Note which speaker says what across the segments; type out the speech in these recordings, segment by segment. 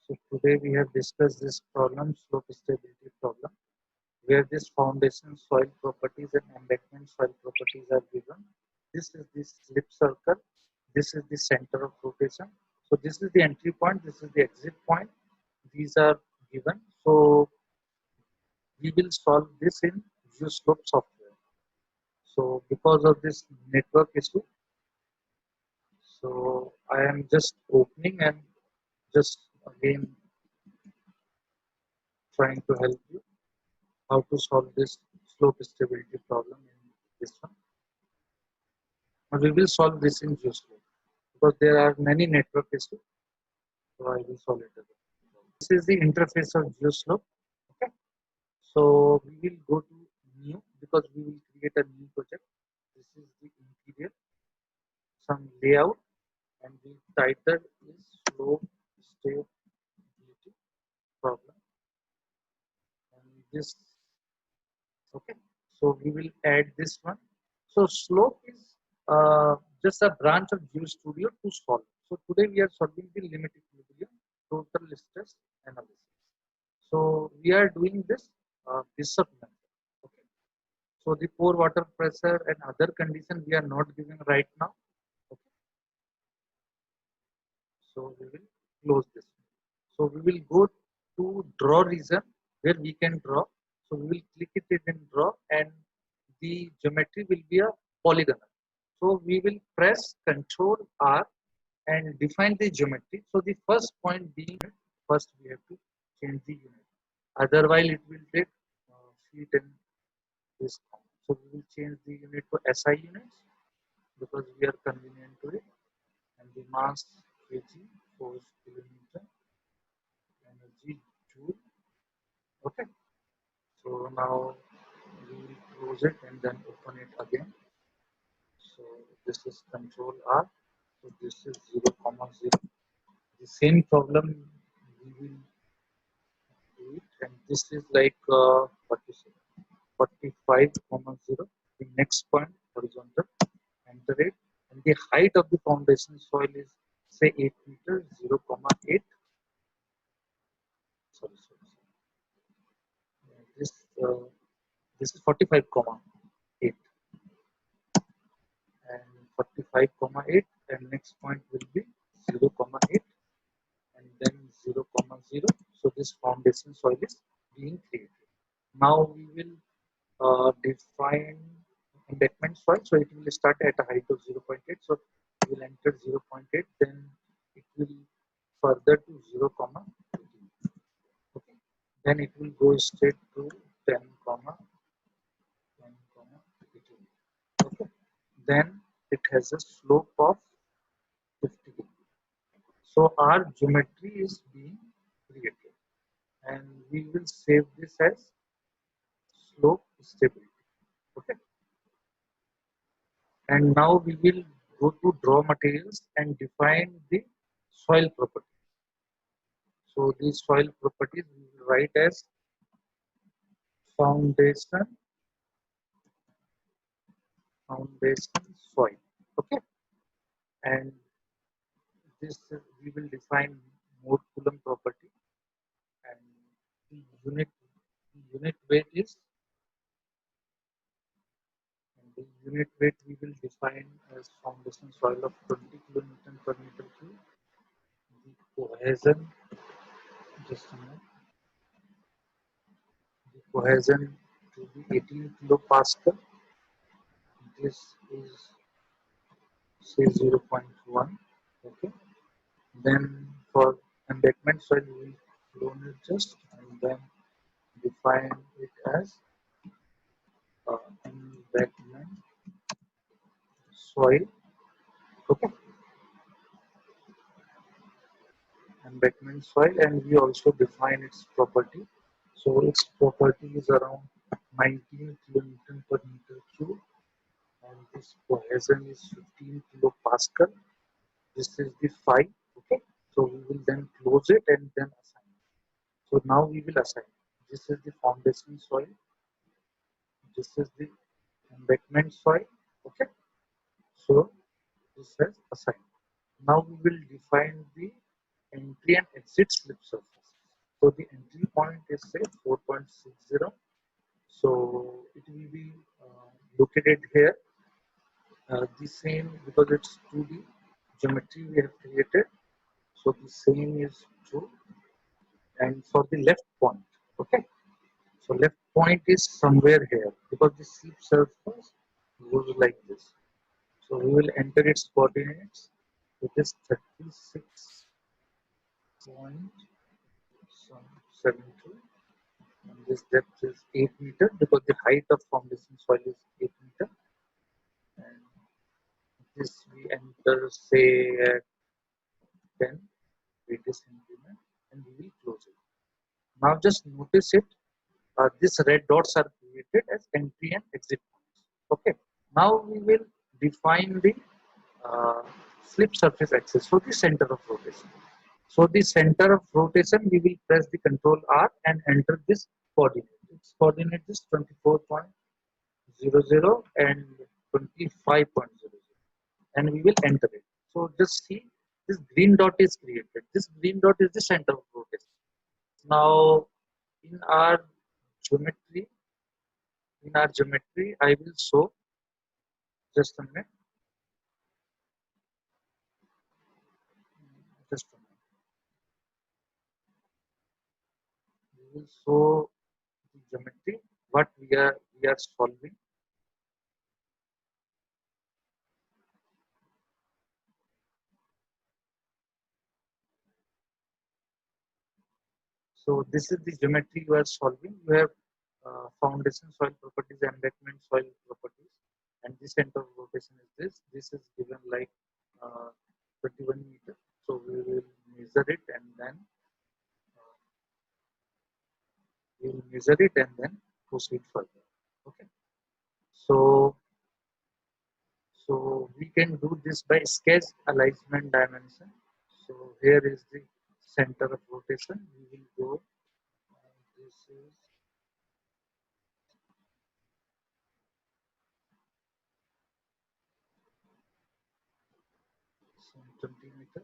Speaker 1: So today we have discussed this problem, slope stability problem, where this foundation soil properties and embankment soil properties are given. This is the slip circle. This is the center of rotation. So this is the entry point. This is the exit point. These are given. So we will solve this in ViewSlope software. So because of this network issue, so I am just opening and just again trying to help you how to solve this slope stability problem in this one. And we will solve this in ViewSlope because there are many network issues. So I will solve it again. This is the interface of ViewSlope. Okay. So we will go to new because we will create a new project. This is the interior, some layout, and the title is slope stability problem. And this, okay. So we will add this one. So slope is just a branch of GeoStudio to solve. So today we are solving the limit equilibrium total stress analysis. So we are doing this Bishop method. Okay. So the pore water pressure and other condition we are not giving right now. Okay. So we will close this. So we will go to draw region where we can draw. So we will click it in draw and the geometry will be a polygonal. So we will press Ctrl R and define the geometry. So the first point being, first we have to change the unit. Otherwise it will take feet and this. So we will change the unit to SI units because we are convenient to it. And the mass kg, force kilometer, energy joule. Okay. So now we will close it and then open it again. So this is Control R. So this is 0, 0. The same problem we will do it, and this is like what you say 45, 0. The next point horizontal, enter it, and the height of the foundation soil is say 8 meters, 0, 0.8. Sorry. This uh, this is 45, 8 and 45, 8, and next point will be 0, 0.8 and then 0, 0. So this foundation soil is being created. Now we will define embankment soil. So it will start at a height of 0.8. So we will enter 0.8, then it will further to 0, 0.18. Okay. Then it will go straight to 10, 10, 18. Okay. Then it has a slope of 50 degree. So our geometry is being created, and we will save this as slope stability. Okay. And now we will go to draw materials and define the soil property. So these soil properties we will write as foundation soil. Okay. And this we will define mode Coulomb property, and the unit weight is, and the unit weight we will define as foundation soil of 20 kilonewton per meter cube. The cohesion, just a minute, the cohesion to be 18 kilopascal. This is say 0.1. Okay. Then for embankment soil we will clone it just and then define it as embankment soil. Okay. Embankment soil, and we also define its property. So its property is around 19 kilonewton per meter cube, and this cohesion is 15 kilopascal. This is the phi. Okay. So we will then close it and then assign. So now we will assign. This is the foundation soil. This is the embankment soil. Okay. So this is assigned. Now we will define the entry and exit slip surface. So the entry point is say 4.60. So it will be located here. The same, because it's 2D geometry we have created. So the same is true. And for the left point, okay. So left point is somewhere here because the slip surface goes like this. So we will enter its coordinates. It is 36.72, and this depth is 8 meter because the height of foundation soil is 8 meter. And this we enter say at 10 radius increment, and we will close it. Now just notice it. These red dots are created as entry and exit points. Okay. Now we will define the uh, slip surface axis for the center of rotation. So the center of rotation, we will press the control R and enter this coordinate. Its coordinate is 24.00 and 25.00, and we will enter it. So just see, this green dot is created. This green dot is the center of rotation. Now in our geometry, I will show, just a minute, just a minute. We will show the geometry what we are solving. So this is the geometry you are solving. You have foundation soil properties, embankment soil properties, and the center of rotation is this. This is given like 31 meter. So we will measure it and then uh, proceed further. Okay. So we can do this by sketch alignment dimension. So here is the center of rotation. We will go. This is some 20 meter,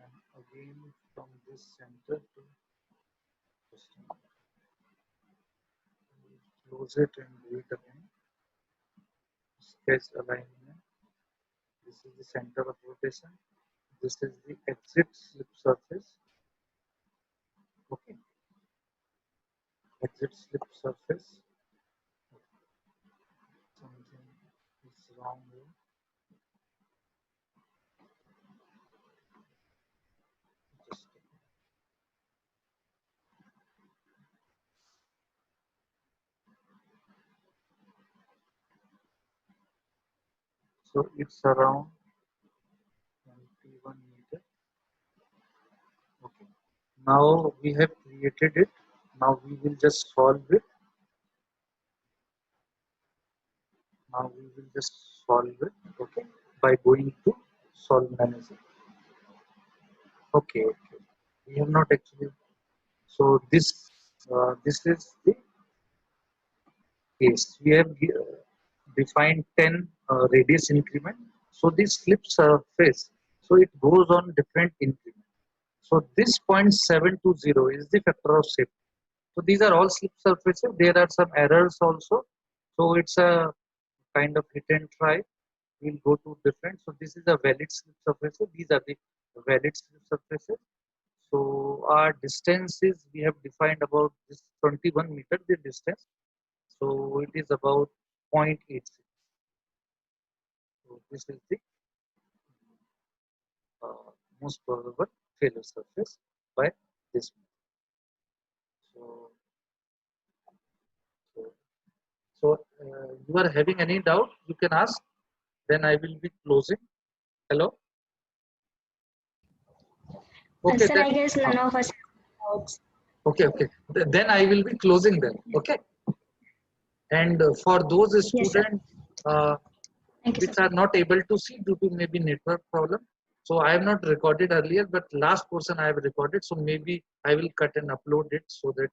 Speaker 1: and again from this center to close it and do it again. Sketch alignment. This is the center of rotation. This is the exit slip surface. Okay, exit slip surface. Something is wrong here. Just so it's around 21 meter. Okay. Now we have created it. Now we will just solve it. Now we will just solve it. Okay. By going to solve manager. Okay. Okay. We have not actually. So this is the case. We have defined 10 radius increment. So this slip surface. So it goes on different increment. So this 0.720 is the factor of safety. So these are all slip surfaces. There are some errors also. So it's a kind of hit and try. We'll go to different. So this is a valid slip surface. These are the valid slip surfaces. So our distance is, we have defined about this 21 meter the distance. So it is about 0.86. So this is the most probable failure surface by this method. So, so, so you are having any doubt, you can ask. Then I will be closing. Hello. Okay.
Speaker 2: Sir,
Speaker 1: Then,
Speaker 2: I guess none of us have doubts.
Speaker 1: okay. Okay. Then I will be closing then. Okay. And for those
Speaker 2: Yes, sir.
Speaker 1: students
Speaker 2: Thank you,
Speaker 1: which
Speaker 2: sir.
Speaker 1: are not able to see due to maybe network problem. So I have not recorded earlier, but last portion I have recorded. So maybe I will cut and upload it so that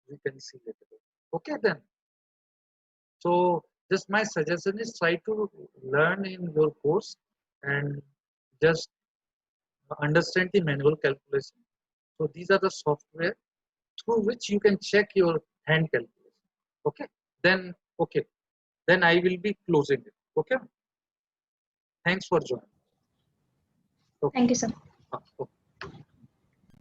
Speaker 1: we can see later. Okay then. So just my suggestion is try to learn in your course and just understand the manual calculation. So these are the software through which you can check your hand calculation. Okay. Then okay. Then I will be closing it. Okay. Thanks for joining. Okay.
Speaker 2: Thank you, sir.
Speaker 1: Okay.